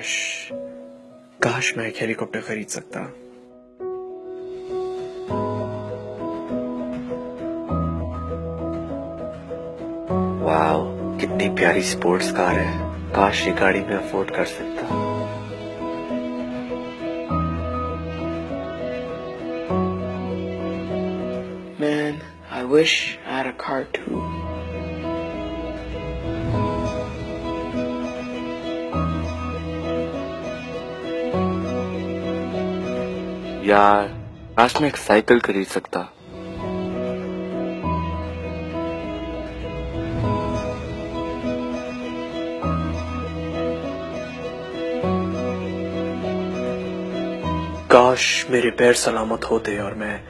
काश काश मैं एक हेलीकॉप्टर खरीद सकता। वाह, कितनी प्यारी स्पोर्ट्स कार है। काश ये गाड़ी में अफोर्ड कर सकता। Man, I wish I had a car too. यार, काश मैं एक साइकिल खरीद सकता। काश मेरे पैर सलामत होते और मैं